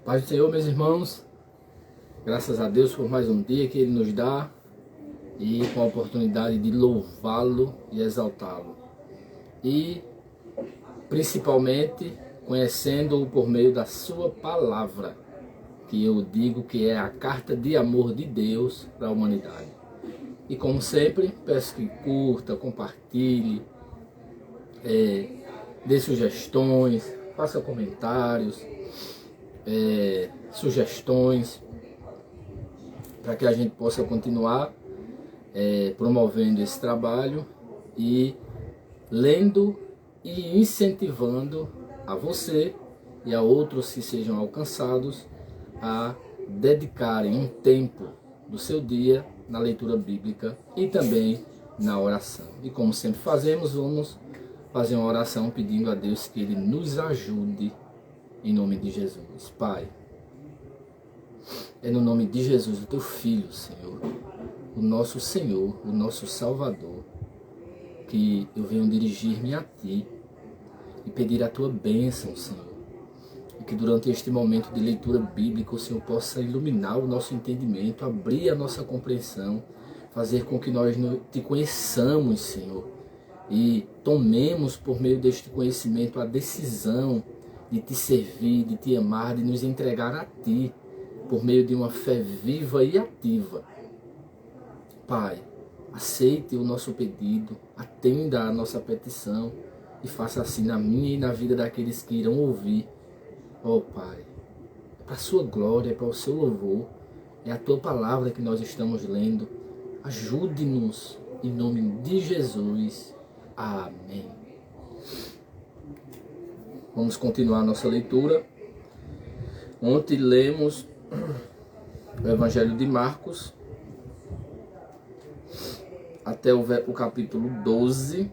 Paz do Senhor, meus irmãos, graças a Deus por mais um dia que Ele nos dá e com a oportunidade de louvá-lo e exaltá-lo. E principalmente conhecendo-o por meio da sua palavra, que eu digo que é a carta de amor de Deus para a humanidade. E como sempre, peço que curta, compartilhe, dê sugestões, faça comentários, sugestões, para que a gente possa continuar promovendo esse trabalho e lendo e incentivando a você e a outros que sejam alcançados a dedicarem um tempo do seu dia na leitura bíblica e também na oração. E como sempre fazemos, vamos fazer uma oração pedindo a Deus que Ele nos ajude em nome de Jesus. Pai, é no nome de Jesus, o Teu Filho, Senhor, o nosso Senhor, o nosso Salvador, que eu venho dirigir-me a Ti e pedir a Tua bênção, Senhor. E que durante este momento de leitura bíblica o Senhor possa iluminar o nosso entendimento, abrir a nossa compreensão, fazer com que nós Te conheçamos, Senhor, e tomemos por meio deste conhecimento a decisão de Te servir, de Te amar, de nos entregar a Ti, por meio de uma fé viva e ativa. Pai, aceite o nosso pedido, atenda a nossa petição e faça assim na minha e na vida daqueles que irão ouvir. Ó Pai, é para a Sua glória, é para o Seu louvor, é a Tua palavra que nós estamos lendo. Ajude-nos em nome de Jesus. Amém. Vamos continuar a nossa leitura. Ontem lemos o Evangelho de Marcos até o capítulo 12,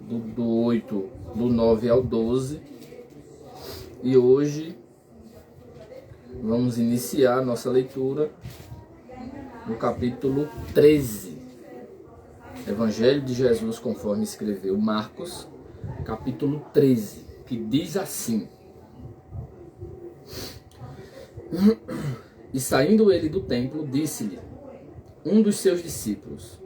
do 9 ao 12. E hoje vamos iniciar a nossa leitura no capítulo 13. Evangelho de Jesus conforme escreveu Marcos, capítulo 13, que diz assim: E saindo ele do templo, disse-lhe um dos seus discípulos.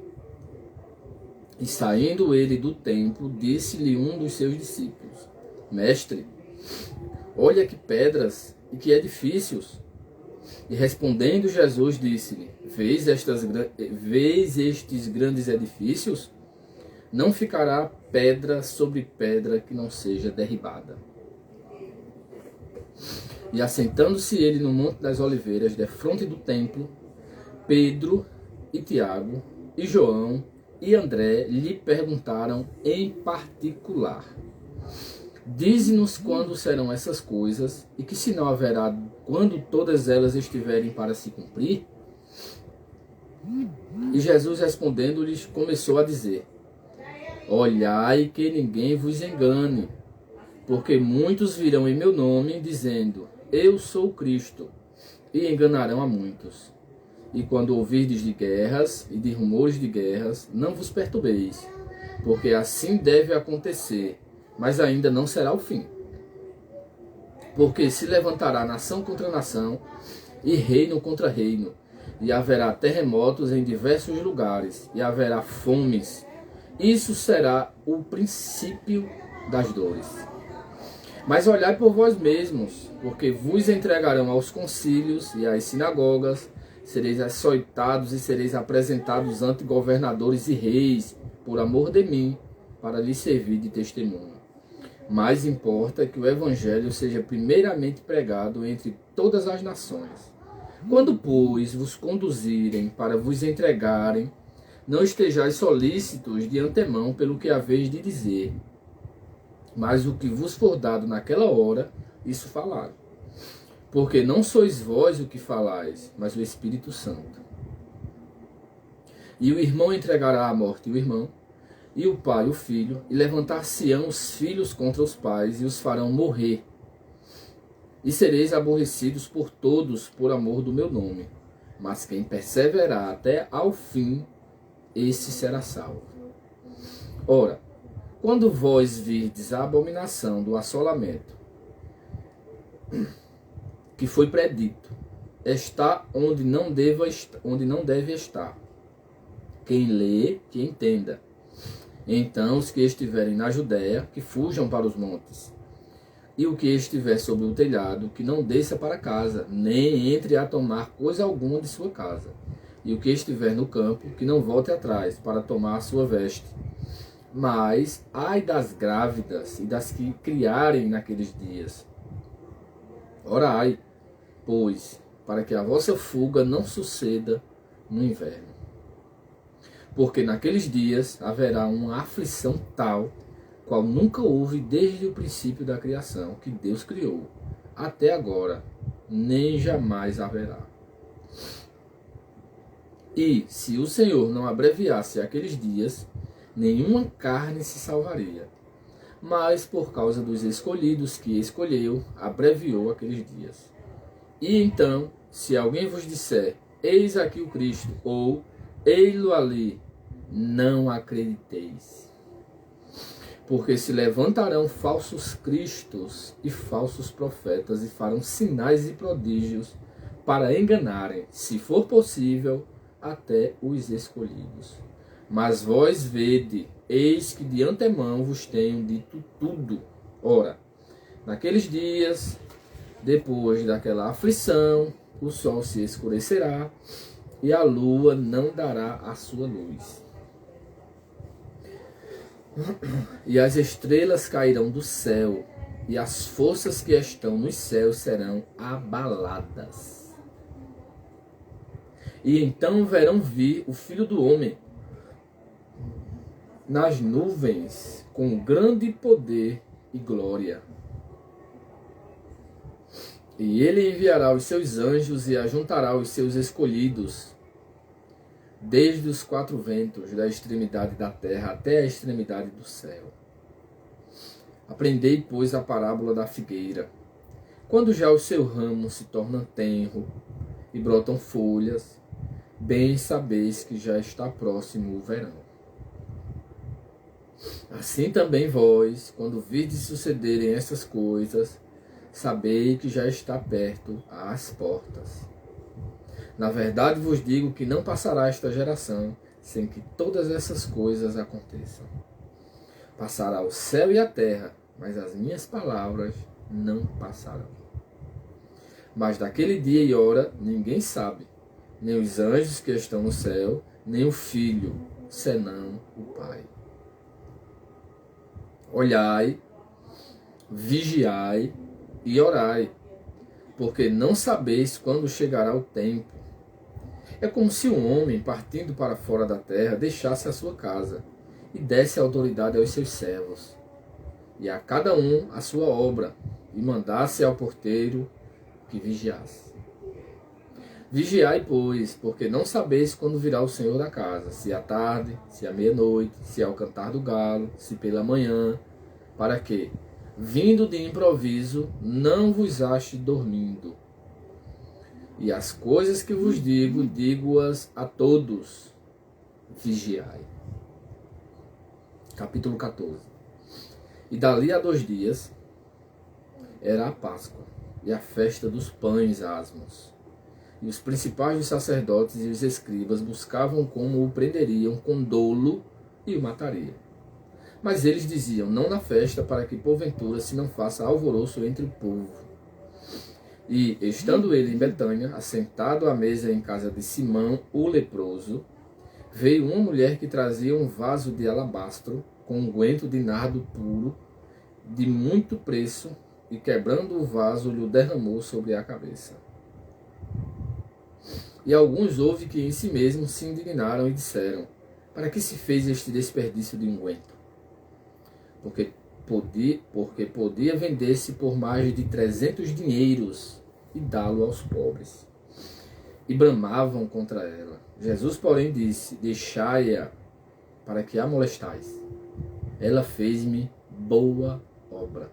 E saindo ele do templo, disse-lhe um dos seus discípulos: Mestre, olha que pedras e que edifícios. E respondendo Jesus disse-lhe: Vês estes grandes edifícios? Não ficará pedra sobre pedra que não seja derribada. E assentando-se ele no Monte das Oliveiras, defronte do templo, Pedro e Tiago e João e André lhe perguntaram em particular: Dize-nos quando serão essas coisas e que sinal haverá quando todas elas estiverem para se cumprir? E Jesus respondendo-lhes começou a dizer: Olhai que ninguém vos engane, porque muitos virão em meu nome dizendo: Eu sou o Cristo, e enganarão a muitos. E quando ouvirdes de guerras e de rumores de guerras, não vos perturbeis, porque assim deve acontecer, mas ainda não será o fim. Porque se levantará nação contra nação, e reino contra reino, e haverá terremotos em diversos lugares, e haverá fomes. Isso será o princípio das dores. Mas olhai por vós mesmos, porque vos entregarão aos concílios e às sinagogas, sereis açoitados e sereis apresentados ante governadores e reis, por amor de mim, para lhes servir de testemunho. Mais importa que o Evangelho seja primeiramente pregado entre todas as nações. Quando, pois, vos conduzirem para vos entregarem, não estejais solícitos de antemão pelo que haveis de dizer, mas o que vos for dado naquela hora, isso falai. Porque não sois vós o que falais, mas o Espírito Santo. E o irmão entregará à morte o irmão, e o pai o filho, e levantar-se-ão os filhos contra os pais, e os farão morrer. E sereis aborrecidos por todos por amor do meu nome. Mas quem perseverar até ao fim, esse será salvo. Ora, quando vós virdes a abominação do assolamento, que foi predito, está onde não deve estar. Quem lê, que entenda. Então os que estiverem na Judéia, que fujam para os montes. E o que estiver sobre o telhado, que não desça para casa, nem entre a tomar coisa alguma de sua casa. E o que estiver no campo, que não volte atrás, para tomar a sua veste. Mas, ai das grávidas e das que criarem naqueles dias. Orai, pois, para que a vossa fuga não suceda no inverno. Porque naqueles dias haverá uma aflição tal, qual nunca houve desde o princípio da criação, que Deus criou, até agora, nem jamais haverá. E, se o Senhor não abreviasse aqueles dias, nenhuma carne se salvaria. Mas, por causa dos escolhidos que escolheu, abreviou aqueles dias. E então, se alguém vos disser, eis aqui o Cristo, ou ei-lo ali, não acrediteis. Porque se levantarão falsos cristos e falsos profetas e farão sinais e prodígios para enganarem, se for possível, até os escolhidos. Mas vós vede, eis que de antemão vos tenho dito tudo. Ora, naqueles dias, depois daquela aflição, o sol se escurecerá e a lua não dará a sua luz. E as estrelas cairão do céu, e as forças que estão nos céus serão abaladas. E então verão vir o Filho do Homem nas nuvens com grande poder e glória. E ele enviará os seus anjos e ajuntará os seus escolhidos desde os quatro ventos, da extremidade da terra até a extremidade do céu. Aprendei, pois, a parábola da figueira. Quando já o seu ramo se torna tenro e brotam folhas, bem sabeis que já está próximo o verão. Assim também vós, quando virdes sucederem essas coisas, sabei que já está perto às portas. Na verdade vos digo que não passará esta geração sem que todas essas coisas aconteçam. Passará o céu e a terra, mas as minhas palavras não passarão. Mas daquele dia e hora ninguém sabe, nem os anjos que estão no céu, nem o Filho, senão o Pai. Olhai, vigiai e orai, porque não sabeis quando chegará o tempo. É como se um homem, partindo para fora da terra, deixasse a sua casa e desse autoridade aos seus servos, e a cada um a sua obra, e mandasse ao porteiro que vigiasse. Vigiai, pois, porque não sabeis quando virá o Senhor da casa, se à tarde, se à meia-noite, se ao cantar do galo, se pela manhã, para que, vindo de improviso, não vos ache dormindo. E as coisas que vos digo, digo-as a todos. Vigiai. Capítulo 14. E dali a 2 dias era a Páscoa e a festa dos pães asmos. E os principais dos sacerdotes e os escribas buscavam como o prenderiam com dolo e o matariam. Mas eles diziam, não na festa, para que porventura se não faça alvoroço entre o povo. E, estando ele em Betânia, assentado à mesa em casa de Simão, o leproso, veio uma mulher que trazia um vaso de alabastro, com unguento de nardo puro, de muito preço, e quebrando o vaso, lhe derramou sobre a cabeça. E alguns houve que em si mesmos se indignaram e disseram, para que se fez este desperdício de unguento? Porque podia vender-se por mais de 300 dinheiros e dá-lo aos pobres. E bramavam contra ela. Jesus, porém, disse, deixai-a, para que a molestais. Ela fez-me boa obra.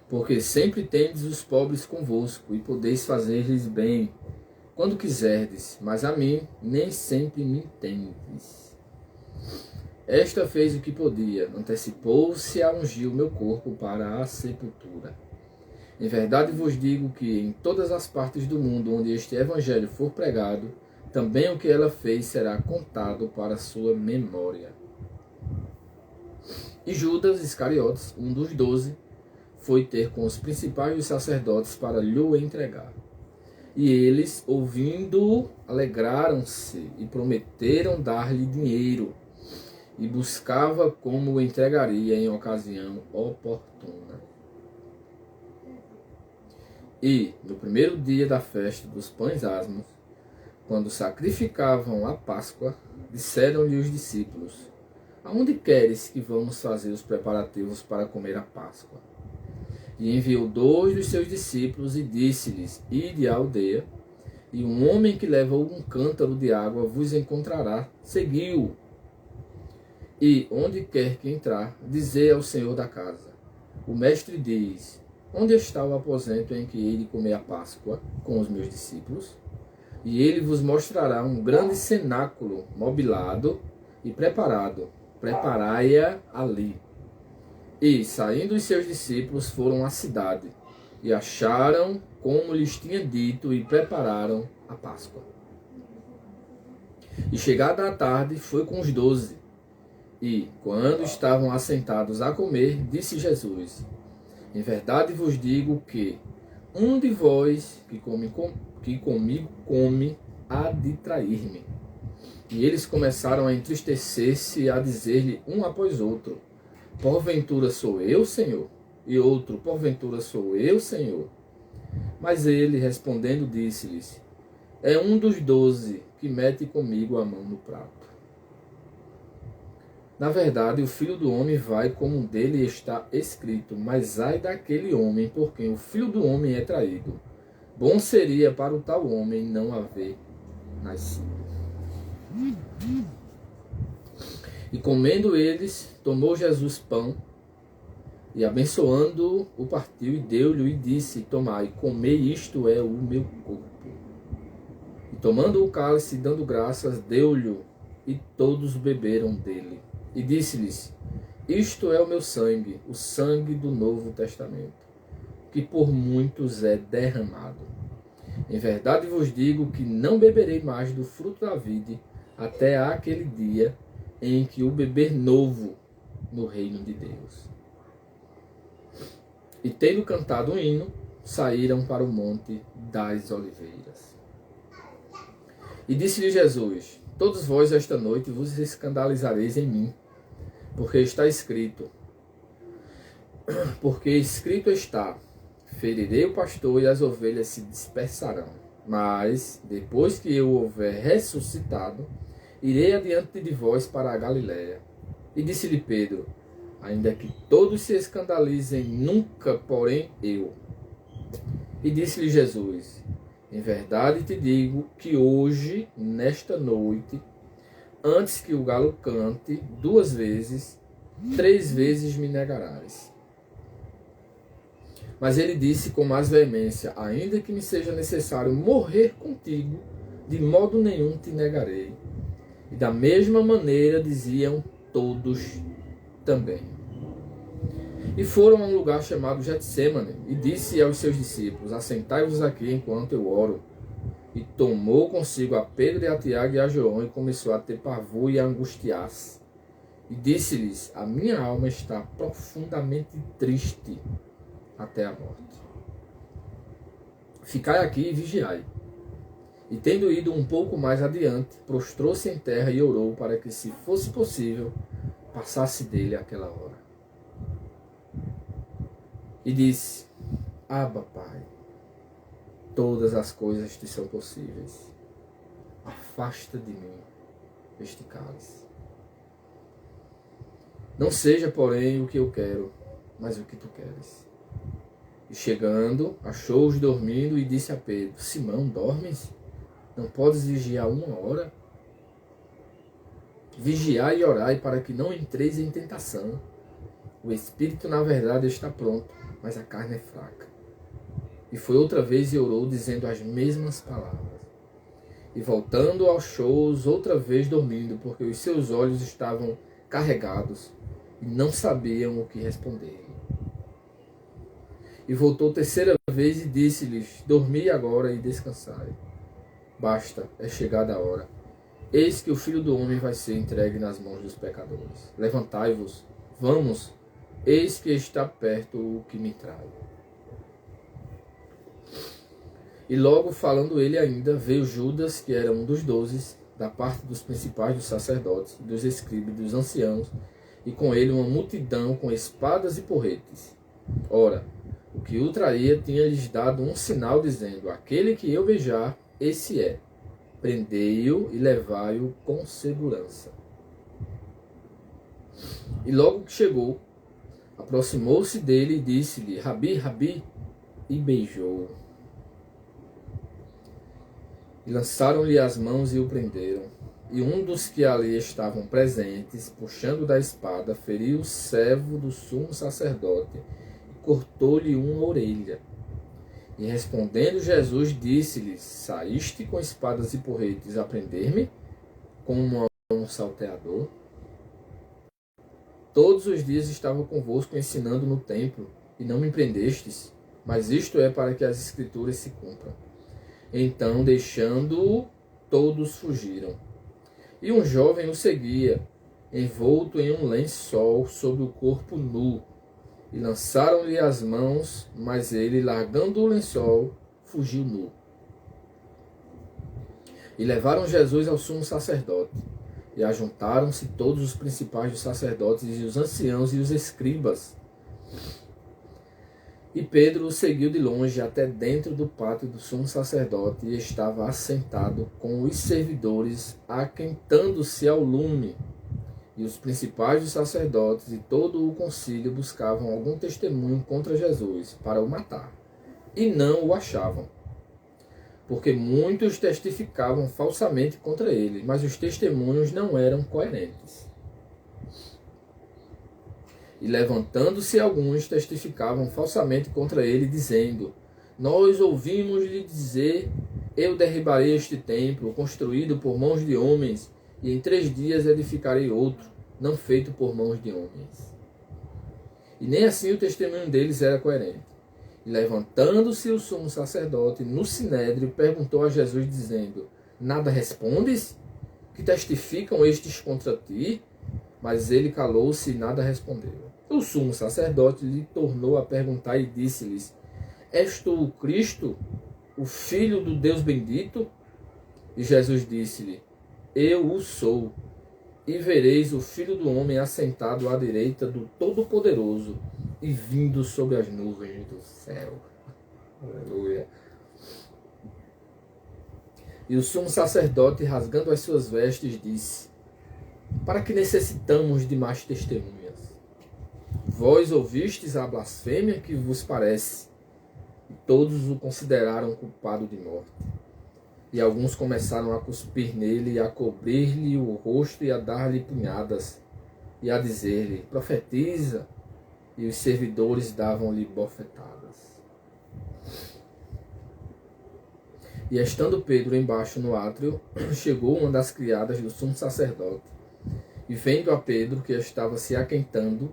Porque sempre tendes os pobres convosco, e podeis fazer-lhes bem, quando quiserdes, mas a mim nem sempre me tendes. Esta fez o que podia, antecipou-se a ungir o meu corpo para a sepultura. Em verdade vos digo que em todas as partes do mundo onde este evangelho for pregado, também o que ela fez será contado para sua memória. E Judas Iscariotes, um dos 12, foi ter com os principais dos sacerdotes para lhe entregar. E eles, ouvindo-o, alegraram-se e prometeram dar-lhe dinheiro, e buscava como o entregaria em ocasião oportuna. E, no primeiro dia da festa dos pães asmos, quando sacrificavam a Páscoa, disseram-lhe os discípulos: aonde queres que vamos fazer os preparativos para comer a Páscoa? E enviou 2 dos seus discípulos e disse-lhes: ide à aldeia, e um homem que leva um cântaro de água vos encontrará, segui-o. E, onde quer que entrar, dizei ao senhor da casa: o mestre diz, onde está o aposento em que hei de comer a Páscoa com os meus discípulos? E ele vos mostrará um grande cenáculo mobilado e preparado. Preparai-a ali. E, saindo os seus discípulos, foram à cidade, e acharam como lhes tinha dito, e prepararam a Páscoa. E chegada a tarde, foi com os 12. E, quando estavam assentados a comer, disse Jesus: em verdade vos digo que um de vós que comigo come, há de trair-me. E eles começaram a entristecer-se e a dizer-lhe um após outro: porventura sou eu, Senhor? E outro: porventura sou eu, Senhor? Mas ele, respondendo, disse-lhes: é um dos 12 que mete comigo a mão no prato. Na verdade, o Filho do Homem vai como dele está escrito, mas ai daquele homem por quem o Filho do Homem é traído. Bom seria para o tal homem não haver nascido. E comendo eles, tomou Jesus pão, e abençoando-o, o partiu e deu-lhe, e disse: tomai, comei, isto é o meu corpo. E tomando o cálice, dando graças, deu-lhe, e todos beberam dele. E disse-lhes: isto é o meu sangue, o sangue do Novo Testamento, que por muitos é derramado. Em verdade vos digo que não beberei mais do fruto da vide, até aquele dia em que o beber novo no reino de Deus. E tendo cantado um hino, saíram para o monte das oliveiras. E disse-lhe Jesus: todos vós esta noite vos escandalizareis em mim, porque está escrito, está, ferirei o pastor e as ovelhas se dispersarão. Mas, depois que eu houver ressuscitado, irei adiante de vós para a Galiléia. E disse-lhe Pedro: ainda que todos se escandalizem, nunca, porém, eu. E disse-lhe Jesus: em verdade te digo que hoje, nesta noite, antes que o galo cante 2 vezes, 3 vezes me negarás. Mas ele disse com mais veemência: ainda que me seja necessário morrer contigo, de modo nenhum te negarei. E da mesma maneira diziam todos também. E foram a um lugar chamado Getsêmane, e disse aos seus discípulos: assentai-vos aqui enquanto eu oro. E tomou consigo a Pedro e a Tiago e a João, e começou a ter pavor e a angustiar-se. E disse-lhes: a minha alma está profundamente triste até a morte. Ficai aqui e vigiai. E tendo ido um pouco mais adiante, prostrou-se em terra e orou para que, se fosse possível, passasse dele aquela hora. E disse: Abba, Pai, todas as coisas te são possíveis. Afasta de mim este cálice. Não seja, porém, o que eu quero, mas o que tu queres. E chegando, achou-os dormindo e disse a Pedro: Simão, dormes? Não podes vigiar 1 hora? Vigiai e orai para que não entreis em tentação. O espírito, na verdade, está pronto, mas a carne é fraca. E foi outra vez e orou, dizendo as mesmas palavras. E voltando, achou-os outra vez dormindo, porque os seus olhos estavam carregados e não sabiam o que responder. E voltou terceira vez e disse-lhes: dormi agora e descansai. Basta, é chegada a hora. Eis que o Filho do Homem vai ser entregue nas mãos dos pecadores. Levantai-vos, vamos, eis que está perto o que me trai. E logo falando ele ainda, veio Judas, que era um dos 12, da parte dos principais dos sacerdotes, dos escribas e dos anciãos, e com ele uma multidão com espadas e porretes. Ora, o que o traía tinha-lhes dado um sinal, dizendo: aquele que eu beijar, esse é. Prendei-o e levai-o com segurança. E logo que chegou, aproximou-se dele e disse-lhe: Rabi, Rabi, e beijou-o. E lançaram-lhe as mãos e o prenderam. E um dos que ali estavam presentes, puxando da espada, feriu o servo do sumo sacerdote e cortou-lhe uma orelha. E respondendo Jesus, disse-lhes: saíste com espadas e porretes a prender-me, como a um salteador? Todos os dias estava convosco ensinando no templo, e não me prendestes, mas isto é para que as escrituras se cumpram. Então, deixando-o, todos fugiram. E um jovem o seguia, envolto em um lençol sobre o corpo nu. E lançaram-lhe as mãos, mas ele, largando o lençol, fugiu nu. E levaram Jesus ao sumo sacerdote. E ajuntaram-se todos os principais dos sacerdotes e os anciãos e os escribas. E Pedro o seguiu de longe até dentro do pátio do sumo sacerdote e estava assentado com os servidores, aquentando-se ao lume. E os principais dos sacerdotes e todo o concílio buscavam algum testemunho contra Jesus para o matar. E não o achavam, porque muitos testificavam falsamente contra ele, mas os testemunhos não eram coerentes. E levantando-se alguns, testificavam falsamente contra ele, dizendo: nós ouvimos-lhe dizer: eu derribarei este templo, construído por mãos de homens, e em 3 dias edificarei outro, não feito por mãos de homens. E nem assim o testemunho deles era coerente. E levantando-se o sumo sacerdote no sinédrio, perguntou a Jesus, dizendo: nada respondes? Que testificam estes contra ti? Mas ele calou-se e nada respondeu. O sumo sacerdote lhe tornou a perguntar e disse-lhes: és tu o Cristo, o Filho do Deus bendito? E Jesus disse-lhe: eu o sou. E vereis o Filho do Homem assentado à direita do Todo-Poderoso e vindo sobre as nuvens do céu. Aleluia. E o sumo sacerdote, rasgando as suas vestes, disse: para que necessitamos de mais testemunhas? Vós ouvistes a blasfêmia que vos parece. E todos o consideraram culpado de morte. E alguns começaram a cuspir nele, e a cobrir-lhe o rosto, e a dar-lhe punhadas, e a dizer-lhe: profetiza. E os servidores davam-lhe bofetadas. E estando Pedro embaixo no átrio, chegou uma das criadas do sumo sacerdote, e vendo a Pedro, que estava se aquentando,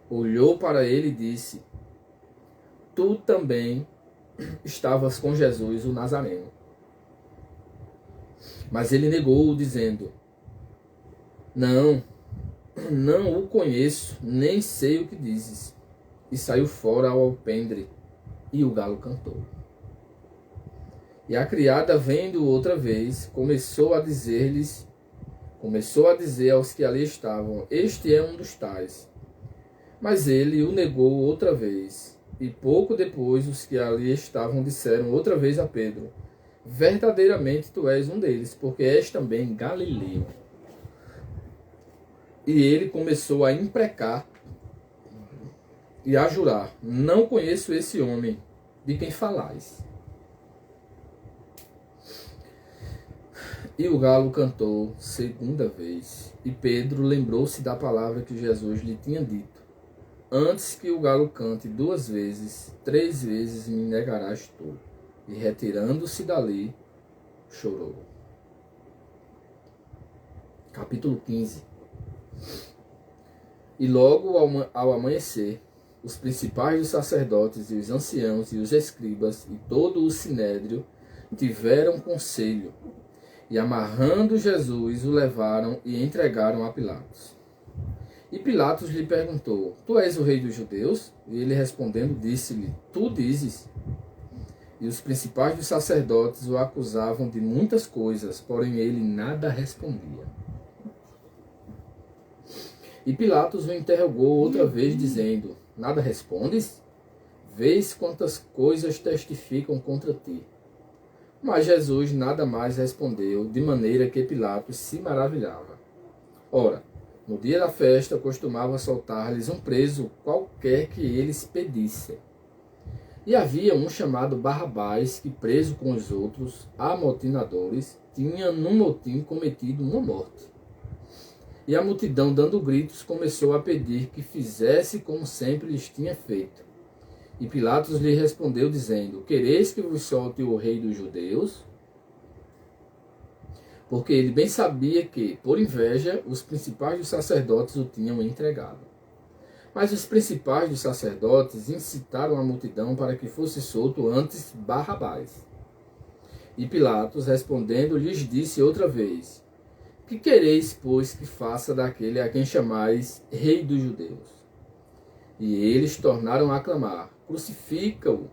olhou para ele e disse: tu também estavas com Jesus, o Nazareno. Mas ele negou-o, dizendo: não o conheço, nem sei o que dizes. E saiu fora ao alpendre, e o galo cantou. E a criada, vendo-o outra vez, começou a dizer aos que ali estavam: este é um dos tais. Mas ele o negou outra vez. E pouco depois os que ali estavam disseram outra vez a Pedro: verdadeiramente tu és um deles, porque és também galileu. E ele começou a imprecar e a jurar: não conheço esse homem de quem falais. E o galo cantou segunda vez. E Pedro lembrou-se da palavra que Jesus lhe tinha dito: antes que o galo cante 2 vezes, 3 vezes me negarás tu. E retirando-se dali, chorou. Capítulo 15. E logo ao amanhecer, os principais dos sacerdotes e os anciãos e os escribas e todo o sinédrio tiveram conselho e, amarrando Jesus, o levaram e entregaram a Pilatos. E Pilatos lhe perguntou: Tu és o rei dos judeus? E ele respondendo disse-lhe: Tu dizes. E os principais dos sacerdotes o acusavam de muitas coisas, porém ele nada respondia. E Pilatos o interrogou outra vez, dizendo: Nada respondes? Vês quantas coisas testificam contra ti. Mas Jesus nada mais respondeu, de maneira que Pilatos se maravilhava. Ora, no dia da festa costumava soltar-lhes um preso qualquer que eles pedissem. E havia um chamado Barrabás, que preso com os outros amotinadores, tinha num motim cometido uma morte. E a multidão, dando gritos, começou a pedir que fizesse como sempre lhes tinha feito. E Pilatos lhe respondeu, dizendo: Quereis que vos solte o rei dos judeus? Porque ele bem sabia que, por inveja, os principais dos sacerdotes o tinham entregado. Mas os principais dos sacerdotes incitaram a multidão para que fosse solto antes Barrabás. E Pilatos, respondendo, lhes disse outra vez: Que quereis, pois, que faça daquele a quem chamais rei dos judeus? E eles tornaram a clamar: Crucifica-o.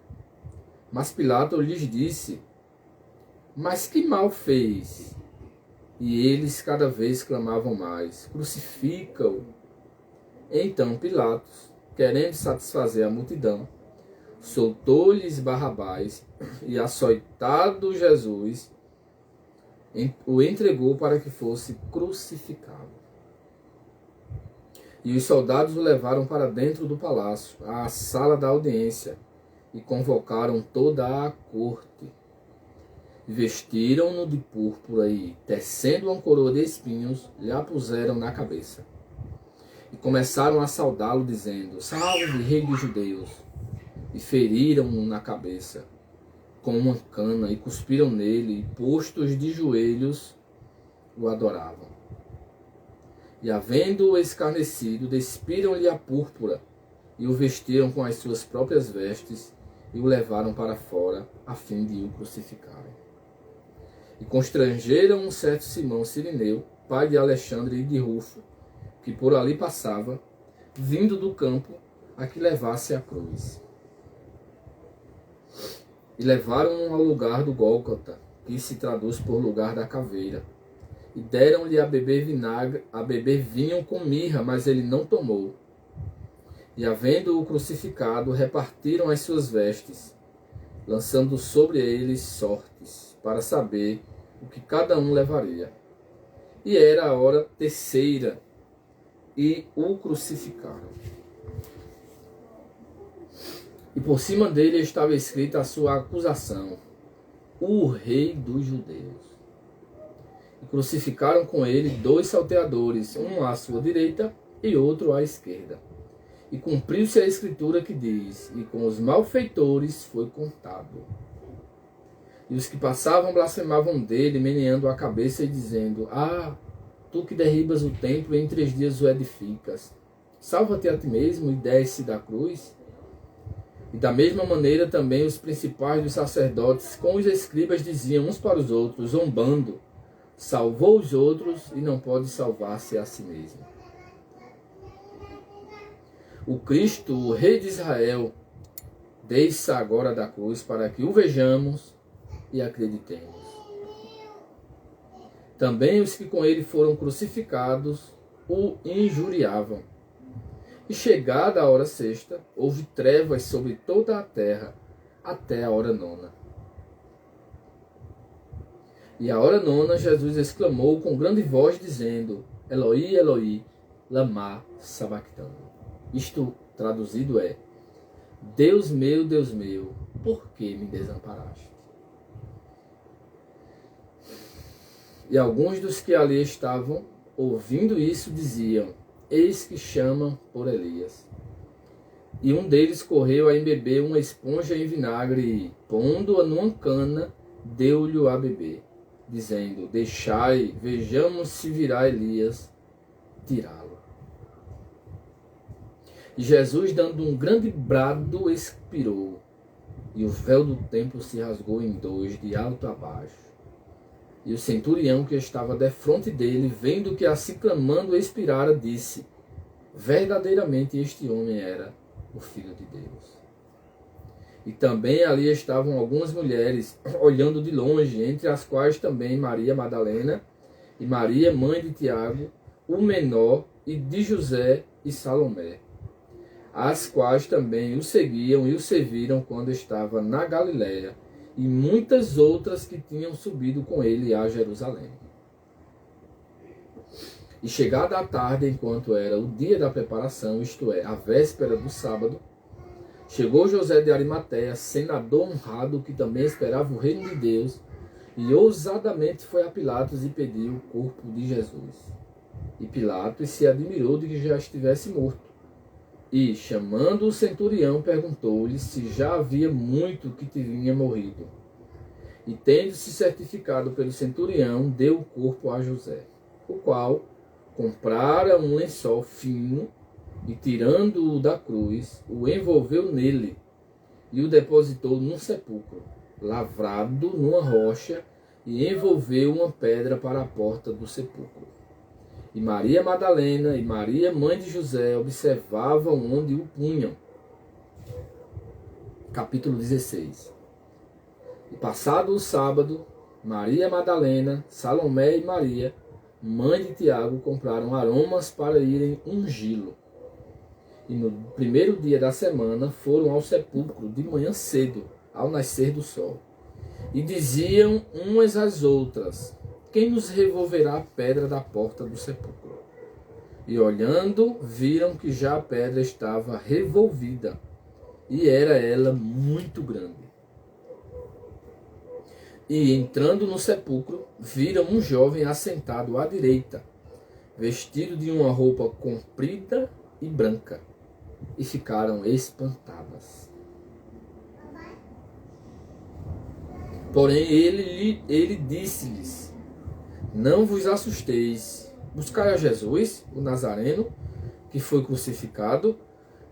Mas Pilatos lhes disse: Mas que mal fez? E eles cada vez clamavam mais: Crucifica-o. Então Pilatos, querendo satisfazer a multidão, soltou-lhes Barrabás e, açoitado Jesus, o entregou para que fosse crucificado. E os soldados o levaram para dentro do palácio, à sala da audiência, e convocaram toda a corte. Vestiram-no de púrpura e, tecendo uma coroa de espinhos, lhe a puseram na cabeça. E começaram a saudá-lo, dizendo: Salve, rei dos judeus! E feriram-no na cabeça com uma cana, e cuspiram nele, e postos de joelhos, o adoravam. E, havendo-o escarnecido, despiram-lhe a púrpura, e o vestiram com as suas próprias vestes, e o levaram para fora, a fim de o crucificarem. E constrangeram um certo Simão Cirineu, pai de Alexandre e de Rufo, que por ali passava, vindo do campo, a que levasse a cruz. E levaram-no ao lugar do Gólgota, que se traduz por lugar da caveira. E deram-lhe a beber vinho com mirra, mas ele não tomou. E, havendo-o crucificado, repartiram as suas vestes, lançando sobre eles sortes, para saber o que cada um levaria. E era a hora terceira, e o crucificaram. E por cima dele estava escrita a sua acusação: O Rei dos Judeus. E crucificaram com ele 2 salteadores, um à sua direita e outro à esquerda. E cumpriu-se a escritura que diz: E com os malfeitores foi contado. E os que passavam blasfemavam dele, meneando a cabeça e dizendo: Ah, tu que derribas o templo e em 3 dias o edificas, salva-te a ti mesmo e desce da cruz. E da mesma maneira também os principais dos sacerdotes com os escribas diziam uns para os outros, zombando: Salvou os outros e não pode salvar-se a si mesmo. O Cristo, o Rei de Israel, desça agora da cruz para que o vejamos e acreditemos. Também os que com ele foram crucificados o injuriavam. E chegada a hora sexta, houve trevas sobre toda a terra até a hora 9. E a hora 9, Jesus exclamou com grande voz, dizendo: Eloi, Eloi, lama sabachthani. Isto traduzido é: Deus meu, por que me desamparaste? E alguns dos que ali estavam, ouvindo isso, diziam: Eis que chamam por Elias. E um deles correu a embeber uma esponja em vinagre e, pondo-a numa cana, deu-lhe a beber, dizendo: Deixai, vejamos se virá Elias tirá-lo. E Jesus, dando um grande brado, expirou. E o véu do templo se rasgou em dois, de alto a baixo. E o centurião que estava defronte dele, vendo que assim clamando expirara, disse: verdadeiramente este homem era o Filho de Deus. E também ali estavam algumas mulheres, olhando de longe, entre as quais também Maria Madalena, e Maria, mãe de Tiago, o menor, e de José e Salomé, as quais também o seguiam e o serviram quando estava na Galiléia, e muitas outras que tinham subido com ele a Jerusalém. E chegada a tarde, enquanto era o dia da preparação, isto é, a véspera do sábado, chegou José de Arimateia, senador honrado, que também esperava o reino de Deus, e ousadamente foi a Pilatos e pediu o corpo de Jesus. E Pilatos se admirou de que já estivesse morto. E, chamando o centurião, perguntou-lhe se já havia muito que tinha morrido. E, tendo-se certificado pelo centurião, deu o corpo a José, o qual comprara um lençol fino e, tirando-o da cruz, o envolveu nele e o depositou num sepulcro, lavrado numa rocha, e envolveu uma pedra para a porta do sepulcro. E Maria Madalena e Maria, mãe de José, observavam onde o punham. Capítulo 16. E passado o sábado, Maria Madalena, Salomé e Maria, mãe de Tiago, compraram aromas para irem ungí-lo. E no primeiro dia da semana foram ao sepulcro de manhã cedo, ao nascer do sol. E diziam umas às outras: quem nos revolverá a pedra da porta do sepulcro? E olhando, viram que já a pedra estava revolvida, e era ela muito grande. E entrando no sepulcro, viram um jovem assentado à direita, vestido de uma roupa comprida e branca, e ficaram espantadas. Porém ele disse-lhes: não vos assusteis, buscai a Jesus, o Nazareno, que foi crucificado,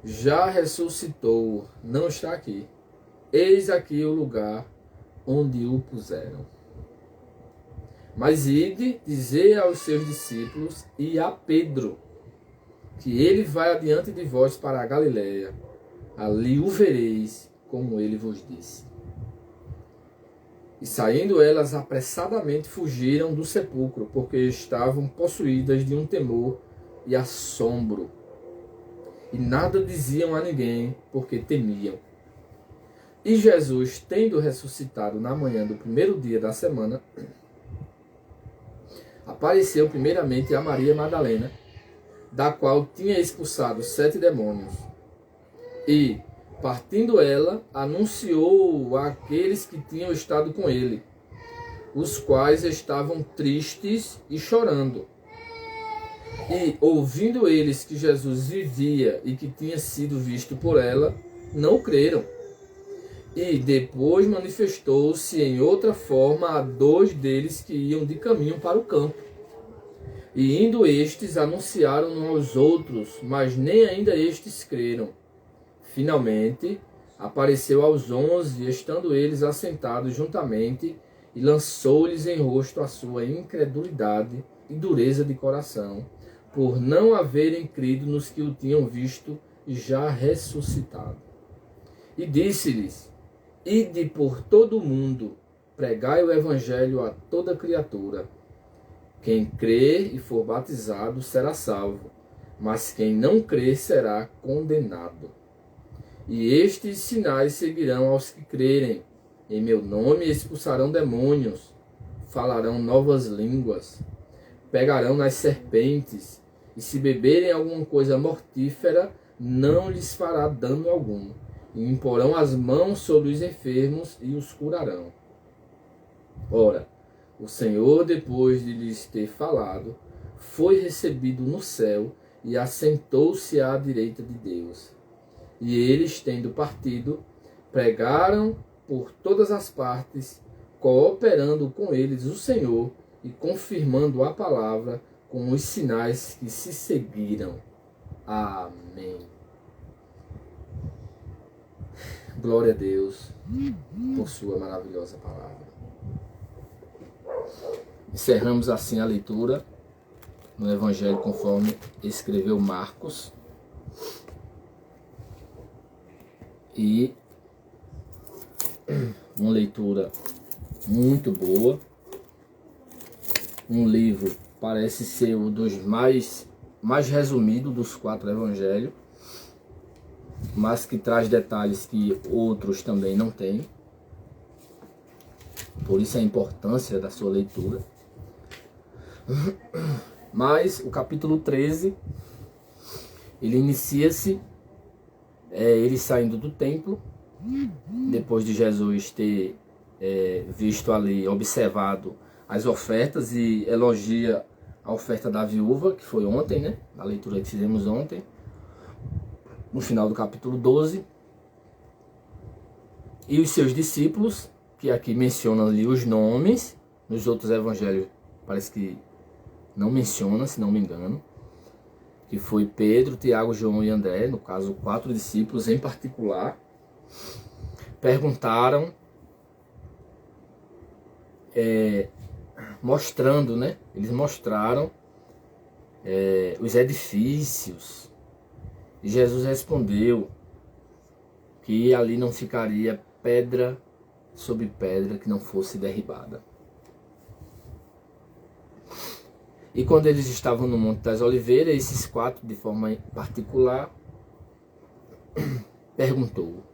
já ressuscitou, não está aqui. Eis aqui o lugar onde o puseram. Mas ide, dizei aos seus discípulos e a Pedro, que ele vai adiante de vós para a Galiléia, ali o vereis, como ele vos disse. E saindo elas apressadamente fugiram do sepulcro, porque estavam possuídas de um temor e assombro. E nada diziam a ninguém, porque temiam. E Jesus, tendo ressuscitado na manhã do primeiro dia da semana, apareceu primeiramente a Maria Madalena, da qual tinha expulsado 7 demônios. E, partindo ela, anunciou àqueles que tinham estado com ele, os quais estavam tristes e chorando. E, ouvindo eles que Jesus vivia e que tinha sido visto por ela, não creram. E depois manifestou-se em outra forma a 2 deles que iam de caminho para o campo. E indo estes, anunciaram aos outros, mas nem ainda estes creram. Finalmente, apareceu aos 11, estando eles assentados juntamente, e lançou-lhes em rosto a sua incredulidade e dureza de coração, por não haverem crido nos que o tinham visto e já ressuscitado. E disse-lhes: ide por todo o mundo, pregai o evangelho a toda criatura. Quem crer e for batizado será salvo, mas quem não crer será condenado. E estes sinais seguirão aos que crerem. Em meu nome expulsarão demônios, falarão novas línguas, pegarão nas serpentes, e se beberem alguma coisa mortífera, não lhes fará dano algum. E imporão as mãos sobre os enfermos e os curarão. Ora, o Senhor, depois de lhes ter falado, foi recebido no céu e assentou-se à direita de Deus. E eles, tendo partido, pregaram por todas as partes, cooperando com eles o Senhor e confirmando a palavra com os sinais que se seguiram. Amém. Glória a Deus por sua maravilhosa palavra. Encerramos assim a leitura no Evangelho conforme escreveu Marcos. E uma leitura muito boa. Um livro parece ser um dos mais resumidos dos 4 evangelhos, mas que traz detalhes que outros também não têm. Por isso a importância da sua leitura. Mas o capítulo 13, ele inicia-se ele saindo do templo, depois de Jesus ter visto ali, observado as ofertas, e elogia a oferta da viúva, que foi ontem, né? Na leitura que fizemos ontem, no final do capítulo 12. E os seus discípulos, que aqui mencionam ali os nomes, nos outros evangelhos parece que não menciona, se não me engano, que foi Pedro, Tiago, João e André, no caso 4 discípulos em particular, perguntaram, mostrando, né? Eles mostraram os edifícios, e Jesus respondeu que ali não ficaria pedra sobre pedra que não fosse derribada. E quando eles estavam no Monte das Oliveiras, esses 4, de forma particular, perguntou: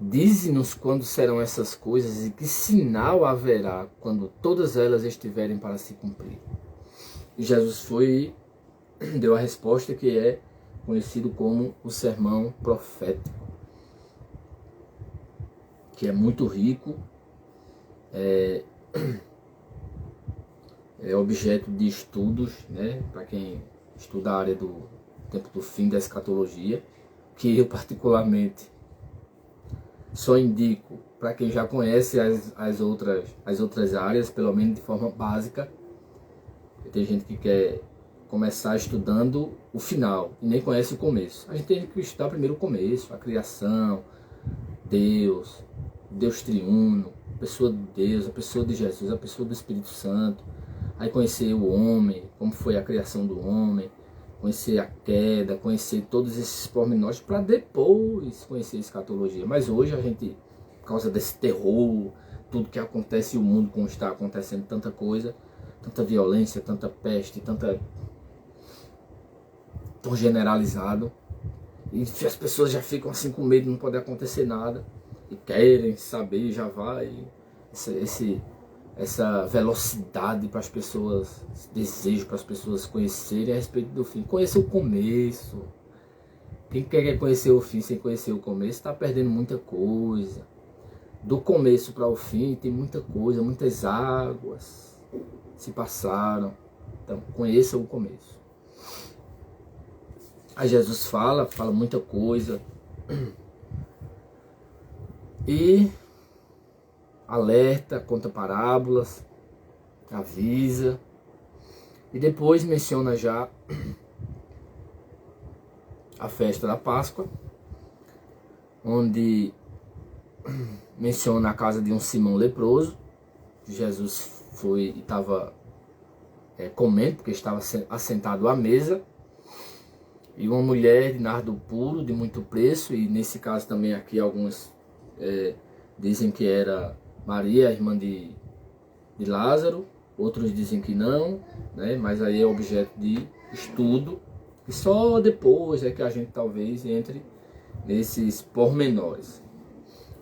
dize-nos quando serão essas coisas e que sinal haverá quando todas elas estiverem para se cumprir. E Jesus deu a resposta que é conhecido como o sermão profético, que é muito rico, é objeto de estudos, né, para quem estuda a área do tempo do fim, da escatologia, que eu particularmente só indico para quem já conhece as outras áreas, pelo menos de forma básica. Tem gente que quer começar estudando o final e nem conhece o começo. A gente tem que estudar primeiro o começo, a criação, Deus triuno, a pessoa de Deus, a pessoa de Jesus, a pessoa do Espírito Santo. Aí conhecer o homem, como foi a criação do homem, conhecer a queda, conhecer todos esses pormenores, para depois conhecer a escatologia. Mas hoje a gente, por causa desse terror, tudo que acontece no mundo, como está acontecendo tanta coisa, tanta violência, tanta peste, tão generalizado, e as pessoas já ficam assim com medo de não poder acontecer nada, e querem saber, já vai, essa velocidade para as pessoas, esse desejo para as pessoas conhecerem a respeito do fim. Conheça o começo. Quem quer conhecer o fim sem conhecer o começo está perdendo muita coisa. Do começo para o fim tem muita coisa, muitas águas se passaram. Então conheça o começo. Aí Jesus fala muita coisa. E alerta, conta parábolas, avisa, e depois menciona já a festa da Páscoa, onde menciona a casa de um Simão leproso. Jesus foi e estava comendo, porque estava assentado à mesa, e uma mulher de nardo puro, de muito preço, e nesse caso também aqui alguns dizem que era Maria, irmã de Lázaro, outros dizem que não, né? Mas aí é objeto de estudo, e só depois é que a gente talvez entre nesses pormenores.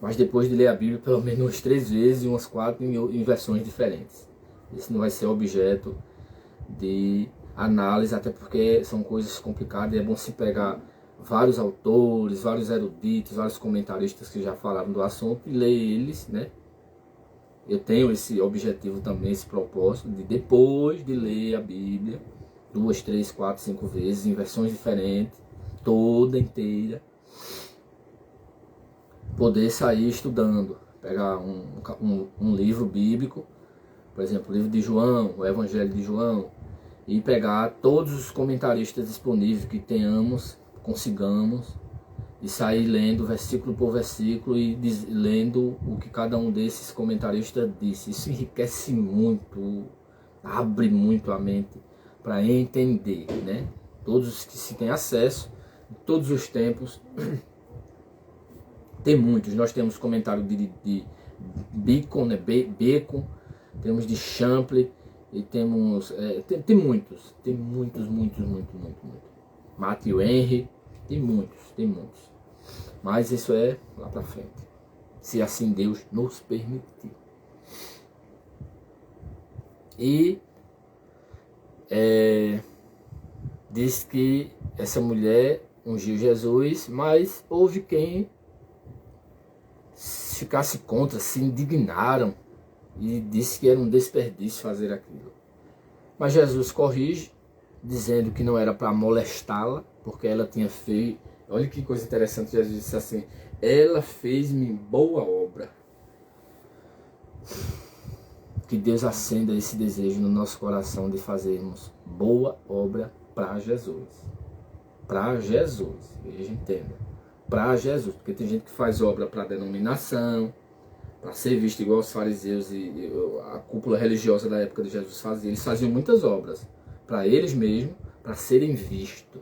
Mas depois de ler a Bíblia pelo menos umas 3 vezes, umas 4 em versões diferentes. Isso não vai ser objeto de análise, até porque são coisas complicadas e é bom se pegar vários autores, vários eruditos, vários comentaristas que já falaram do assunto e ler eles, né? Eu tenho esse objetivo também, esse propósito de depois de ler a Bíblia 2, 3, 4, 5 vezes em versões diferentes, toda inteira, poder sair estudando, pegar um livro bíblico, por exemplo, o livro de João, o Evangelho de João, e pegar todos os comentaristas disponíveis que tenhamos, consigamos, e sair lendo versículo por versículo e lendo o que cada um desses comentaristas disse. Isso enriquece muito, abre muito a mente para entender, né? Todos os que se têm acesso, em todos os tempos, tem muitos. Nós temos comentário de Bacon, né? Bacon, temos de Champlin, e temos tem muitos, muitos. Matthew Henry, tem muitos. Mas isso é lá para frente, se assim Deus nos permitir. E diz que essa mulher ungiu Jesus, mas houve quem ficasse contra, se indignaram e disse que era um desperdício fazer aquilo. Mas Jesus corrige, dizendo que não era para molestá-la, porque ela tinha feito. Olha que coisa interessante, Jesus disse assim: ela fez-me boa obra. Que Deus acenda esse desejo no nosso coração de fazermos boa obra para Jesus. Para Jesus, veja, entenda. Para Jesus, porque tem gente que faz obra para denominação, para ser visto igual os fariseus e a cúpula religiosa da época de Jesus fazia. Eles faziam muitas obras para eles mesmos, para serem vistos.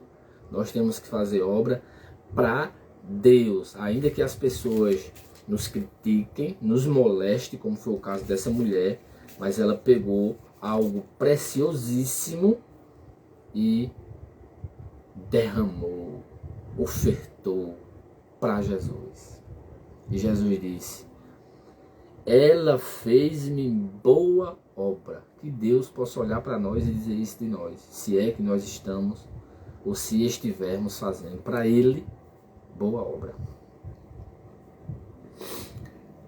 Nós temos que fazer obra para Deus, ainda que as pessoas nos critiquem, nos molestem, como foi o caso dessa mulher, mas ela pegou algo preciosíssimo e derramou, ofertou para Jesus. E Jesus disse: ela fez-me boa obra. Que Deus possa olhar para nós e dizer isso de nós, se é que nós estamos ou se estivermos fazendo para Ele boa obra.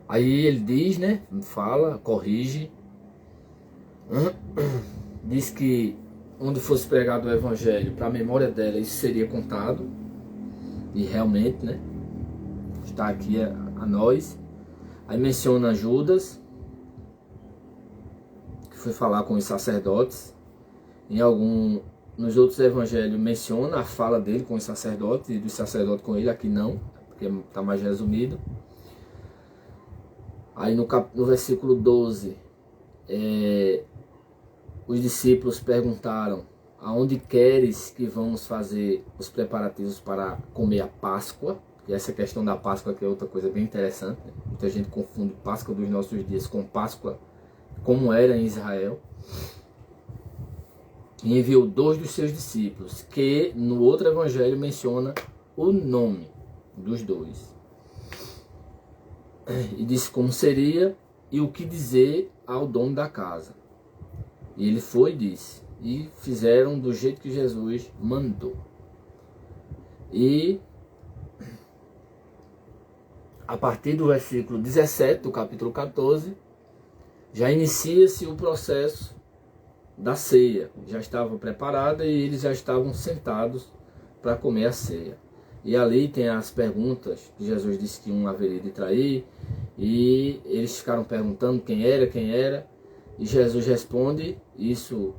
Aí ele diz, né, fala, corrige, diz que onde fosse pregado o evangelho, para a memória dela, isso seria contado, e realmente, né, está aqui a nós. Aí menciona Judas, que foi falar com os sacerdotes. Nos outros evangelhos menciona a fala dele com os sacerdotes e dos sacerdotes com ele, aqui não, porque está mais resumido. Aí no versículo 12, os discípulos perguntaram: aonde queres que vamos fazer os preparativos para comer a Páscoa? E essa questão da Páscoa que é outra coisa bem interessante, né? Muita gente confunde Páscoa dos nossos dias com Páscoa como era em Israel. E enviou 2 dos seus discípulos, que no outro evangelho menciona o nome dos 2. E disse como seria e o que dizer ao dono da casa. E ele foi e disse, e fizeram do jeito que Jesus mandou. E a partir do versículo 17 do capítulo 14, já inicia-se o processo da ceia. Já estava preparada e eles já estavam sentados para comer a ceia. E ali tem as perguntas que Jesus disse que um haveria de trair, e eles ficaram perguntando quem era, e Jesus responde, isso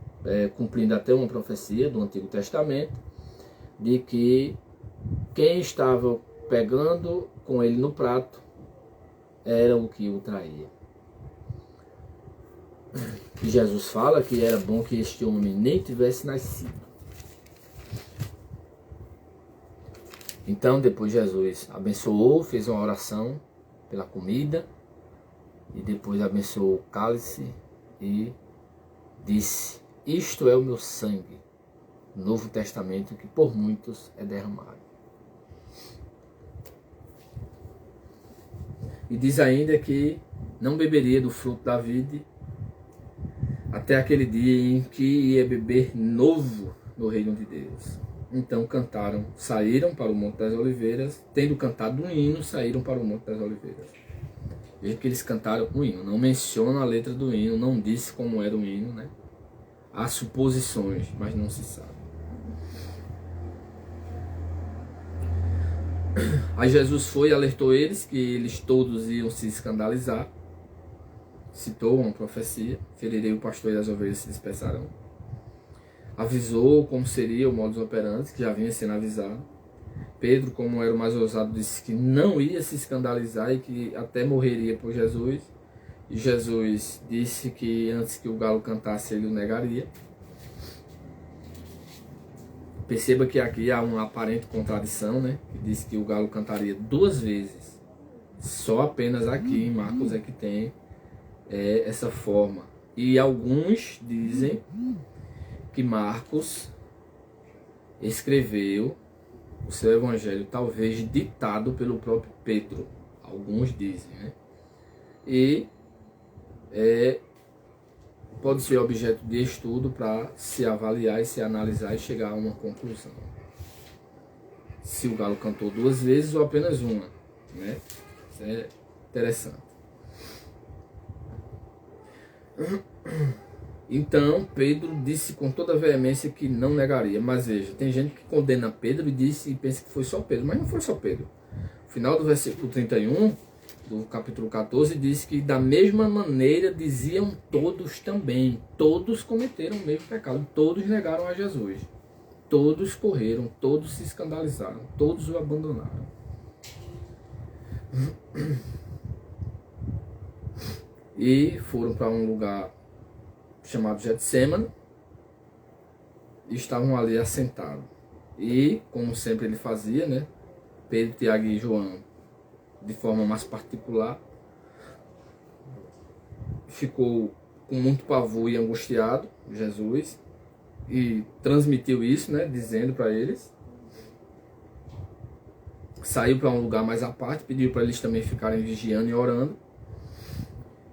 cumprindo até uma profecia do Antigo Testamento, de que quem estava pegando com ele no prato era o que o traía. E Jesus fala que era bom que este homem nem tivesse nascido. Então depois Jesus abençoou, fez uma oração pela comida, e depois abençoou o cálice e disse: isto é o meu sangue, Novo Testamento, que por muitos é derramado. E diz ainda que não beberia do fruto da vide até aquele dia em que ia beber novo no reino de Deus. Então cantaram, saíram para o Monte das Oliveiras, tendo cantado um hino, saíram para o Monte das Oliveiras. Veja que eles cantaram um hino, não menciona a letra do hino, não disse como era o hino, né? Há suposições, mas não se sabe. Aí Jesus foi e alertou eles que eles todos iam se escandalizar. Citou uma profecia: ferirei o pastor e as ovelhas se dispersarão. Avisou como seria o modus operandi, que já vinha sendo avisado. Pedro, como era o mais ousado, disse que não ia se escandalizar e que até morreria por Jesus. E Jesus disse que antes que o galo cantasse ele o negaria. Perceba que aqui há uma aparente contradição, né? Que diz que o galo cantaria 2 vezes. Só apenas aqui em Marcos é que tem essa forma. E alguns dizem que Marcos escreveu o seu evangelho talvez ditado pelo próprio Pedro. Alguns dizem, né? E pode ser objeto de estudo para se avaliar e se analisar e chegar a uma conclusão. Se o galo cantou 2 vezes ou apenas uma, né? Isso é interessante. Então Pedro disse com toda a veemência que não negaria. Mas veja, tem gente que condena Pedro e pensa que foi só Pedro, mas não foi só Pedro. O final do versículo 31 do capítulo 14 diz que da mesma maneira diziam todos também. Todos cometeram o mesmo pecado, todos negaram a Jesus. Todos correram, todos se escandalizaram, todos o abandonaram. E foram para um lugar chamado Getsêmani e estavam ali assentados. E, como sempre ele fazia, né, Pedro, Tiago e João, de forma mais particular, ficou com muito pavor e angustiado, Jesus, e transmitiu isso, né, dizendo para eles. Saiu para um lugar mais à parte, pediu para eles também ficarem vigiando e orando.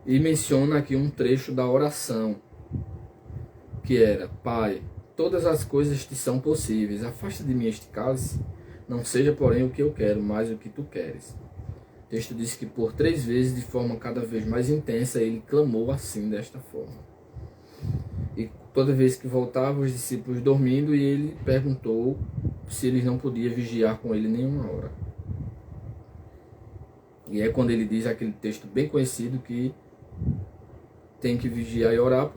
E menciona aqui um trecho da oração, que era: Pai, todas as coisas te são possíveis, afasta de mim este cálice, não seja porém o que eu quero, mas o que tu queres. O texto diz que por 3 vezes, de forma cada vez mais intensa, ele clamou assim, desta forma. E toda vez que voltava, os discípulos dormindo, e ele perguntou se eles não podiam vigiar com ele nenhuma hora. E é quando ele diz aquele texto bem conhecido que tem que vigiar e orar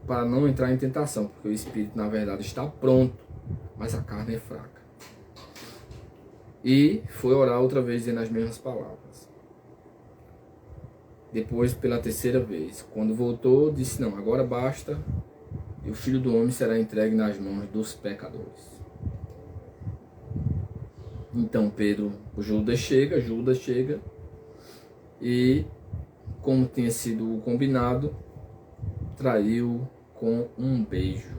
para não entrar em tentação, porque o espírito na verdade está pronto, mas a carne é fraca. E foi orar outra vez dizendo as mesmas palavras. Depois, pela 3ª vez, quando voltou, disse: não, agora basta, e o Filho do Homem será entregue nas mãos dos pecadores. Então Judas chega e, como tinha sido combinado, traiu com um beijo,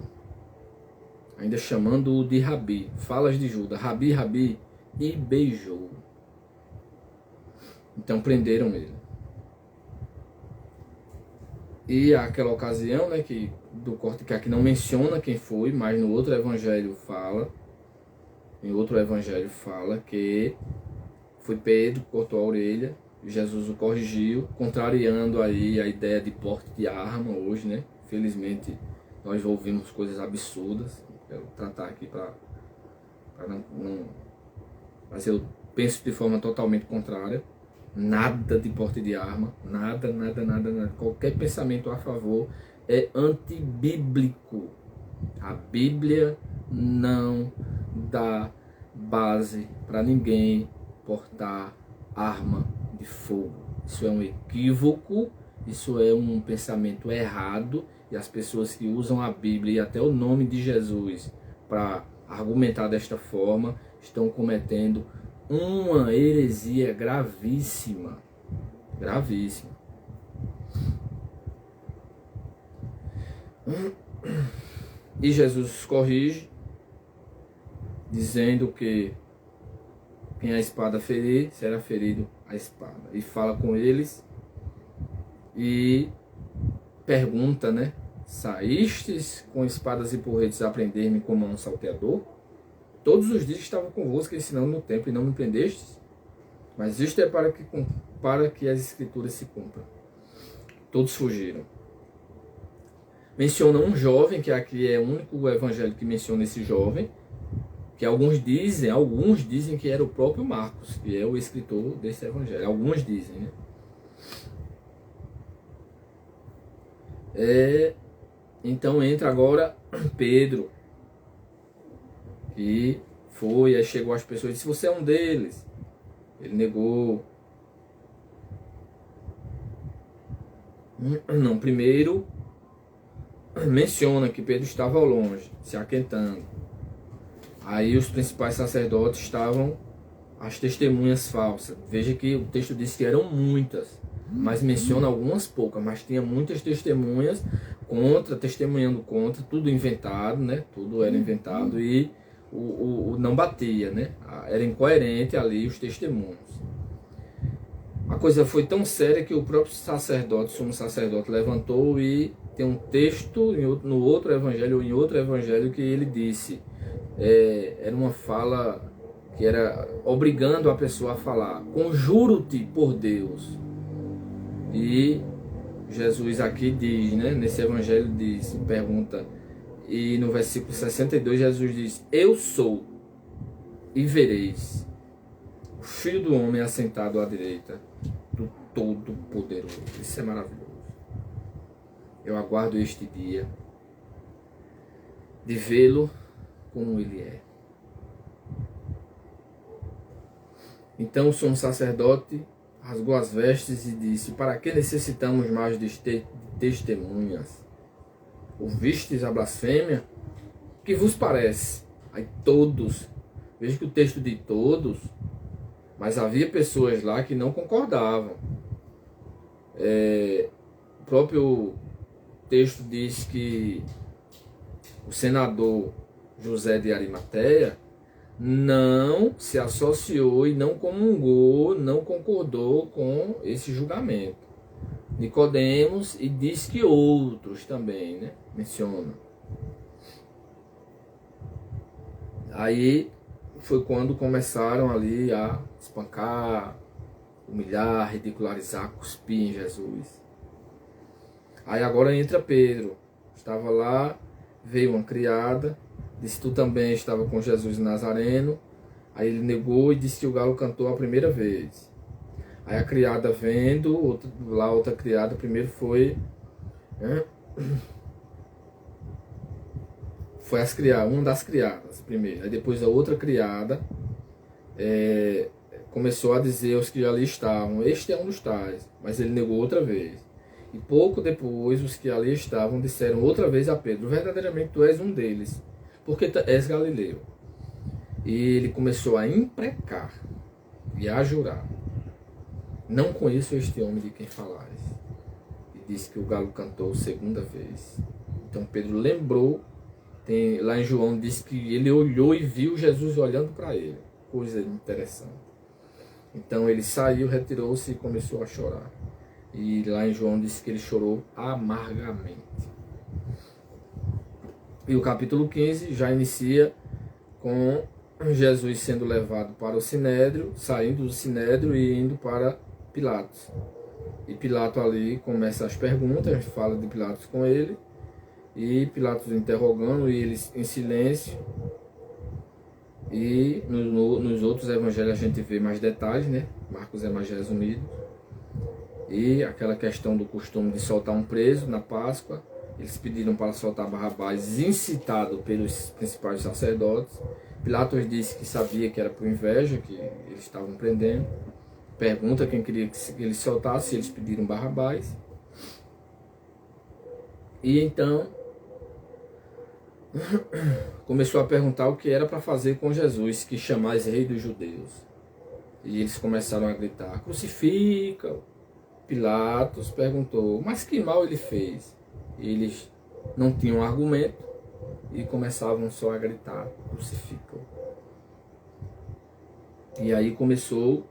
ainda chamando-o de Rabi. Falas de Judas, Rabi, Rabi, e beijou. Então prenderam ele. E aquela ocasião, né, do corte que aqui não menciona quem foi, mas no outro evangelho fala, que foi Pedro que cortou a orelha. Jesus o corrigiu, contrariando aí a ideia de porte de arma hoje, né? Felizmente nós ouvimos coisas absurdas. Quero tratar aqui para não. Mas eu penso de forma totalmente contrária. Nada de porte de arma, nada. Qualquer pensamento a favor é antibíblico. A Bíblia não dá base para ninguém portar arma de fogo. Isso é um equívoco, isso é um pensamento errado, e as pessoas que usam a Bíblia e até o nome de Jesus para argumentar desta forma estão cometendo uma heresia gravíssima. Gravíssima. E Jesus corrige, dizendo que quem a espada ferir, será ferido a espada. E fala com eles e pergunta, né? Saístes com espadas e porretes a prender-me como a um salteador? Todos os dias estava convosco ensinando no templo e não me prendestes? Mas isto é para que as escrituras se cumpram. Todos fugiram. Menciona um jovem, que aqui é o único evangelho que menciona esse jovem, que alguns dizem que era o próprio Marcos, que é o escritor desse evangelho. Alguns dizem, né? Então entra agora Pedro, que Foi, aí chegou as pessoas e disse, você é um deles. Ele negou. Não, primeiro menciona que Pedro estava ao longe, se aquentando. Aí os principais sacerdotes estavam as testemunhas falsas. Veja que o texto diz que eram muitas, mas menciona algumas poucas, mas tinha muitas testemunhas testemunhando contra, tudo inventado, né? Tudo era inventado e o não batia, né? Era incoerente ali os testemunhos. A coisa foi tão séria que o próprio sacerdote, sumo sacerdote, levantou e tem um texto no outro evangelho, ou em outro evangelho, que ele disse, era uma fala que era obrigando a pessoa a falar, conjuro-te por Deus. E Jesus aqui diz, né, nesse evangelho diz, pergunta, e no versículo 62 Jesus diz, eu sou, e vereis o Filho do Homem assentado à direita do Todo-Poderoso. Isso é maravilhoso. Eu aguardo este dia de vê-lo como ele é. Então o sumo sacerdote rasgou as vestes e disse, para que necessitamos mais de testemunhas? Ouvistes a blasfêmia? O que vos parece? Aí todos, veja que o texto diz todos, mas havia pessoas lá que não concordavam. O próprio texto diz que o senador José de Arimateia não se associou e não comungou, não concordou com esse julgamento. Nicodemos, e diz que outros também, né, mencionam. Aí foi quando começaram ali a espancar, humilhar, ridicularizar, cuspir em Jesus. Aí agora entra Pedro, estava lá, veio uma criada, disse, tu também estava com Jesus Nazareno. Aí ele negou e disse que o galo cantou a primeira vez. Aí a criada vendo, outra criada, primeiro foi uma das criadas primeiro. Aí depois a outra criada começou a dizer aos que ali estavam, este é um dos tais. Mas ele negou outra vez. E pouco depois os que ali estavam disseram outra vez a Pedro, verdadeiramente tu és um deles, porque és galileu. E ele começou a imprecar e a jurar, não conheço este homem de quem falais. E disse que o galo cantou segunda vez. Então Pedro lembrou, lá em João diz que ele olhou e viu Jesus olhando para ele, coisa interessante. Então ele saiu, retirou-se e começou a chorar. E lá em João diz que ele chorou amargamente. E o capítulo 15 já inicia com Jesus sendo levado para o Sinédrio, saindo do Sinédrio e indo para Pilatos. E Pilatos ali começa as perguntas, fala de Pilatos com ele, e Pilatos interrogando, e eles em silêncio. E nos outros evangelhos a gente vê mais detalhes, né? Marcos é mais resumido. E aquela questão do costume de soltar um preso na Páscoa, eles pediram para soltar Barrabás, incitado pelos principais sacerdotes. Pilatos disse que sabia que era por inveja que eles estavam prendendo. Pergunta quem queria que eles soltassem, eles pediram Barrabás. E então começou a perguntar o que era para fazer com Jesus, que chamais rei dos judeus. E eles começaram a gritar, crucifica-o. Pilatos perguntou, mas que mal ele fez? Eles não tinham argumento e começavam só a gritar, crucifica-o. E aí começou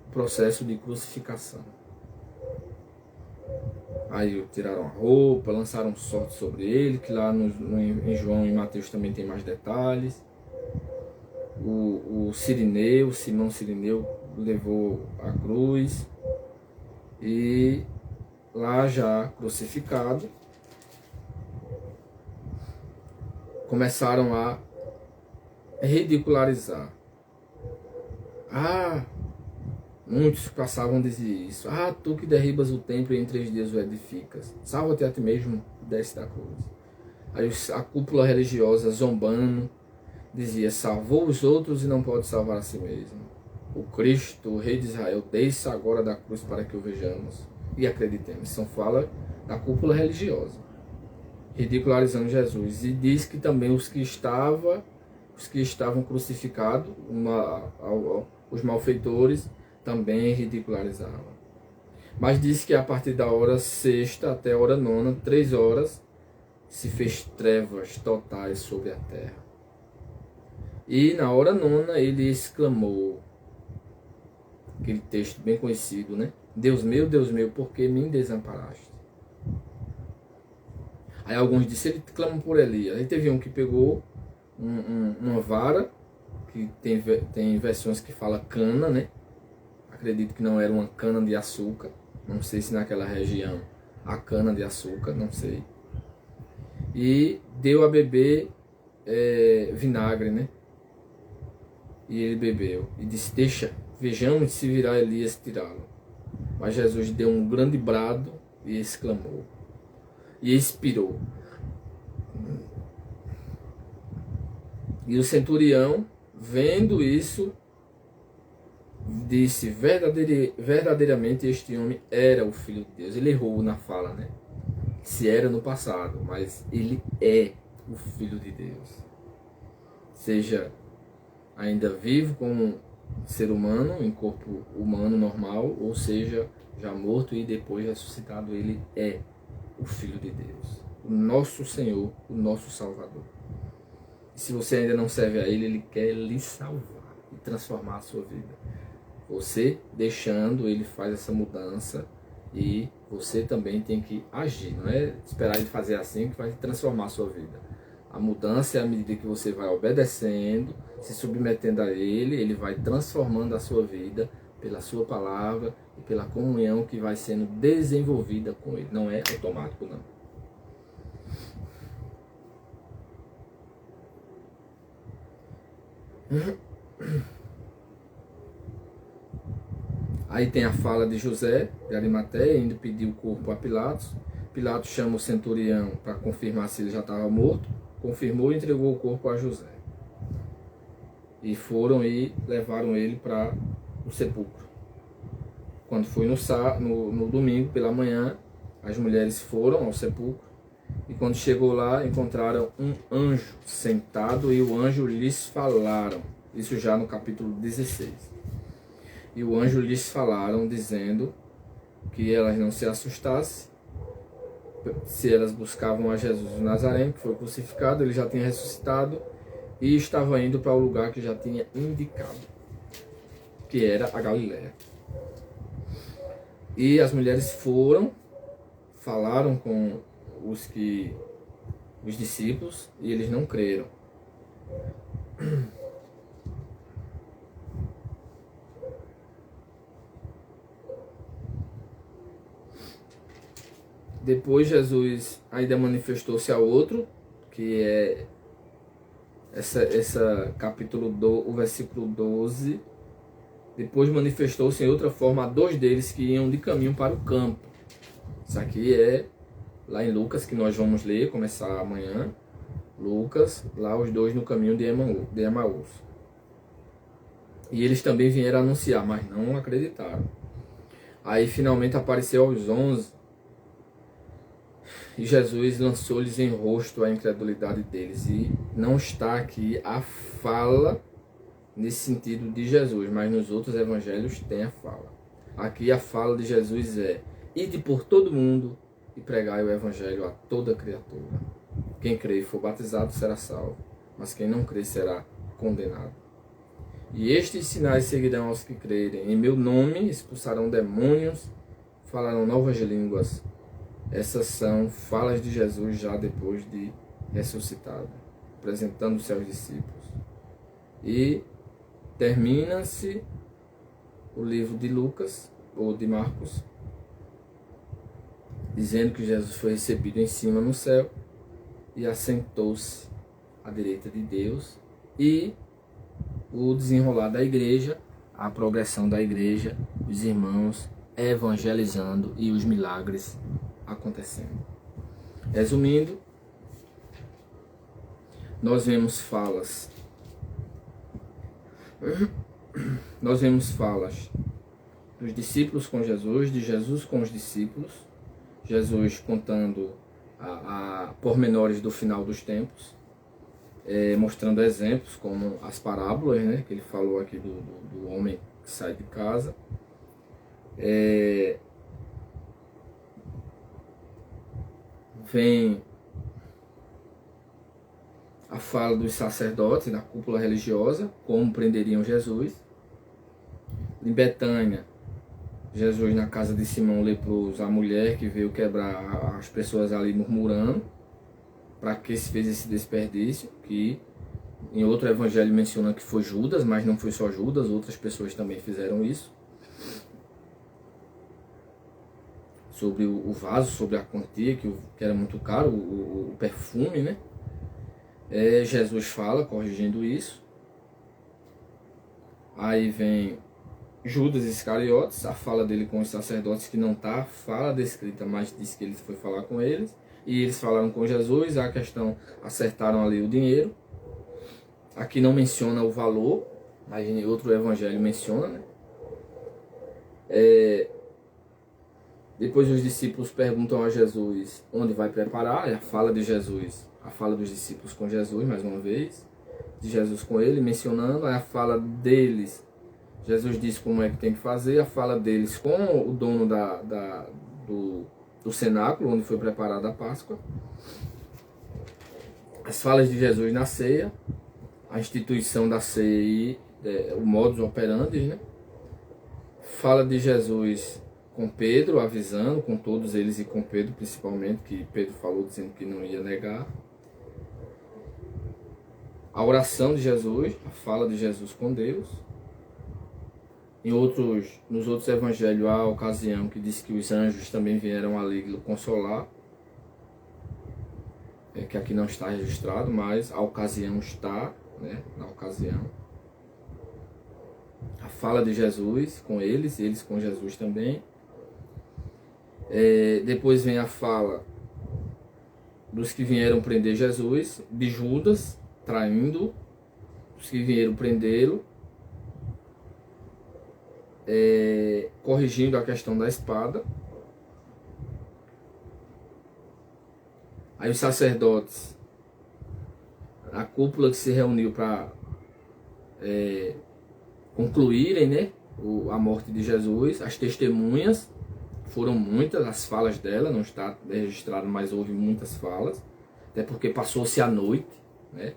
o processo de crucificação. Aí tiraram a roupa, lançaram um sorte sobre ele, que lá em João e Mateus também tem mais detalhes. O Cirineu, Simão Cirineu, levou a cruz. E lá já crucificado, começaram a ridicularizar. Muitos passavam a dizer isso. Tu que derribas o templo e em 3 dias o edificas, salva-te a ti mesmo, desce da cruz. Aí a cúpula religiosa zombando, dizia: salvou os outros e não pode salvar a si mesmo. O Cristo, o Rei de Israel, desça agora da cruz para que o vejamos e acreditemos. São fala da cúpula religiosa, ridicularizando Jesus. E diz que também os que estavam crucificados, os malfeitores, também ridicularizavam. Mas diz que a partir da hora sexta até a hora nona, 3 horas, se fez trevas totais sobre a terra. E na hora nona ele exclamou, aquele texto bem conhecido, né? Deus meu, por que me desamparaste? Aí alguns disseram, ele clama por Elias. Aí teve um que pegou uma vara, que tem versões que fala cana, né? Acredito que não era uma cana de açúcar. Não sei se naquela região há cana de açúcar, não sei. E deu a beber vinagre, né? E ele bebeu. E disse, deixa, vejamos se virá Elias tirá-lo. Mas Jesus deu um grande brado e exclamou. E expirou. E o centurião, vendo isso, disse, verdadeiramente este homem era o Filho de Deus. Ele errou na fala, né? Se era no passado, mas ele é o Filho de Deus. Seja ainda vivo como ser humano, em corpo humano normal, ou seja, já morto e depois ressuscitado, ele é o Filho de Deus. O nosso Senhor, o nosso Salvador. E se você ainda não serve a Ele, Ele quer lhe salvar e transformar a sua vida. Você deixando, Ele faz essa mudança e você também tem que agir. Não é esperar Ele fazer assim que vai transformar a sua vida. A mudança é à medida que você vai obedecendo, se submetendo a Ele, Ele vai transformando a sua vida pela sua palavra e pela comunhão que vai sendo desenvolvida com Ele. Não é automático, não. Aí tem a fala de José de Arimateia, indo pedir o corpo a Pilatos. Pilatos chama o centurião para confirmar se ele já estava morto. Confirmou e entregou o corpo a José. E foram e levaram ele para o sepulcro. Quando foi no domingo pela manhã, as mulheres foram ao sepulcro. E quando chegou lá, encontraram um anjo sentado e o anjo lhes falaram. Isso já no capítulo 16. E o anjo lhes falaram, dizendo que elas não se assustassem, se elas buscavam a Jesus de Nazaré, que foi crucificado, ele já tinha ressuscitado e estava indo para o lugar que já tinha indicado, que era a Galiléia. E as mulheres foram, falaram com os discípulos e eles não creram. Depois Jesus ainda manifestou-se a outro, que é essa capítulo o versículo 12. Depois manifestou-se em outra forma a 2 deles que iam de caminho para o campo. Isso aqui é lá em Lucas, que nós vamos ler, começar amanhã. Lucas, lá os 2 no caminho de Emaús. E eles também vieram anunciar, mas não acreditaram. Aí finalmente apareceu aos 11. E Jesus lançou-lhes em rosto a incredulidade deles. E não está aqui a fala nesse sentido de Jesus, mas nos outros evangelhos tem a fala. Aqui a fala de Jesus é: ide por todo mundo e pregai o evangelho a toda criatura. Quem crer e for batizado será salvo, mas quem não crer será condenado. E estes sinais seguirão aos que crerem. Em meu nome expulsarão demônios, falarão novas línguas. Essas são falas de Jesus já depois de ressuscitado, apresentando-se aos discípulos. E termina-se o livro de Lucas, ou de Marcos, dizendo que Jesus foi recebido em cima no céu e assentou-se à direita de Deus, e o desenrolar da igreja, a progressão da igreja, os irmãos evangelizando e os milagres acontecendo. Resumindo, nós vemos falas nós vemos falas dos discípulos com Jesus, de Jesus com os discípulos, Jesus contando a pormenores do final dos tempos, mostrando exemplos como as parábolas, né, que ele falou aqui do homem que sai de casa. Vem a fala dos sacerdotes da cúpula religiosa, como prenderiam Jesus. Em Betânia, Jesus na casa de Simão leproso, a mulher que veio quebrar as pessoas ali murmurando, para que se fez esse desperdício, que em outro evangelho menciona que foi Judas, mas não foi só Judas, outras pessoas também fizeram isso. Sobre o vaso, sobre a quantia, que era muito caro, o perfume, né? Jesus fala, corrigindo isso. Aí vem Judas Iscariotes, a fala dele com os sacerdotes, que não está fala descrita, mas diz que ele foi falar com eles. E eles falaram com Jesus, a questão, acertaram ali o dinheiro. Aqui não menciona o valor, mas em outro evangelho menciona, né? Depois os discípulos perguntam a Jesus onde vai preparar, a fala de Jesus, a fala dos discípulos com Jesus, mais uma vez, de Jesus com ele, mencionando, a fala deles, Jesus diz como é que tem que fazer, a fala deles com o dono do cenáculo, onde foi preparada a Páscoa, as falas de Jesus na ceia, a instituição da ceia e o modus operandi, né? Fala de Jesus com Pedro, avisando, com todos eles e com Pedro principalmente, que Pedro falou dizendo que não ia negar. A oração de Jesus, a fala de Jesus com Deus. Nos outros evangelhos há a ocasião que diz que os anjos também vieram ali consolar, que aqui não está registrado, mas a ocasião está, né, na ocasião. A fala de Jesus com eles, eles com Jesus também. Depois vem a fala dos que vieram prender Jesus, de Judas traindo, os que vieram prendê-lo, corrigindo a questão da espada. Aí os sacerdotes, a cúpula que se reuniu para concluírem, né, a morte de Jesus, as testemunhas, foram muitas as falas dela, não está registrado, mas houve muitas falas, até porque passou-se a noite, né?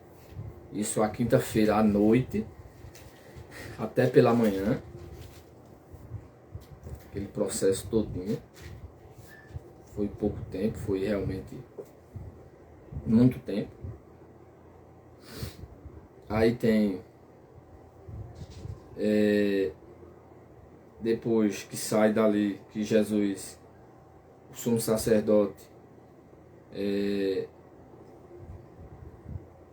Isso a quinta-feira à noite, até pela manhã, aquele processo todinho. Foi pouco tempo, foi realmente muito tempo. Aí tem depois que sai dali, que Jesus, o sumo sacerdote,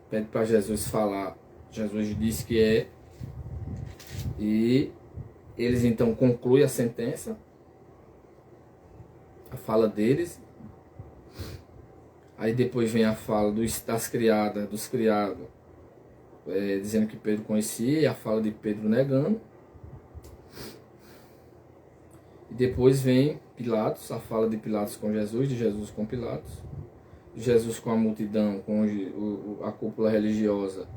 pede para Jesus falar. Jesus diz que e eles então concluem a sentença, a fala deles. Aí depois vem a fala das criadas, dos criados, dizendo que Pedro conhecia, e a fala de Pedro negando. E depois vem Pilatos, a fala de Pilatos com Jesus, de Jesus com Pilatos, Jesus com a multidão, com a cúpula religiosa,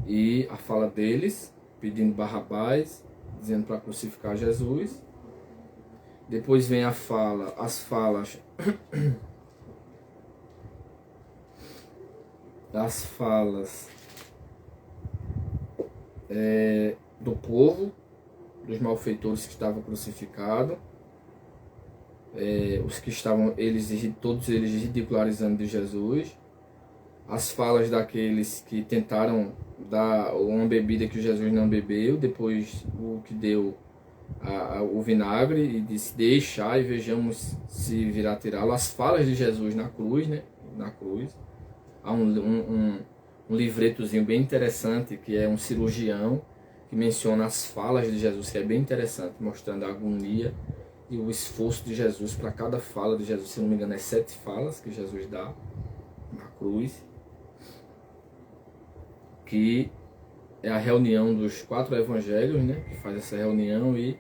e a fala deles, pedindo Barrabás, dizendo para crucificar Jesus. Depois vem as falas do povo, dos malfeitores que estavam crucificados, os que estavam, todos eles ridicularizando de Jesus, as falas daqueles que tentaram dar uma bebida que Jesus não bebeu, depois o que deu o vinagre, e disse: deixai e vejamos se virá tirá-lo. As falas de Jesus na cruz, né? Na cruz. Há um livretozinho bem interessante, que é um cirurgião, que menciona as falas de Jesus, que é bem interessante, mostrando a agonia e o esforço de Jesus para cada fala de Jesus. Se não me engano, 7 falas que Jesus dá na cruz, que é a reunião dos 4 evangelhos, né? Que faz essa reunião e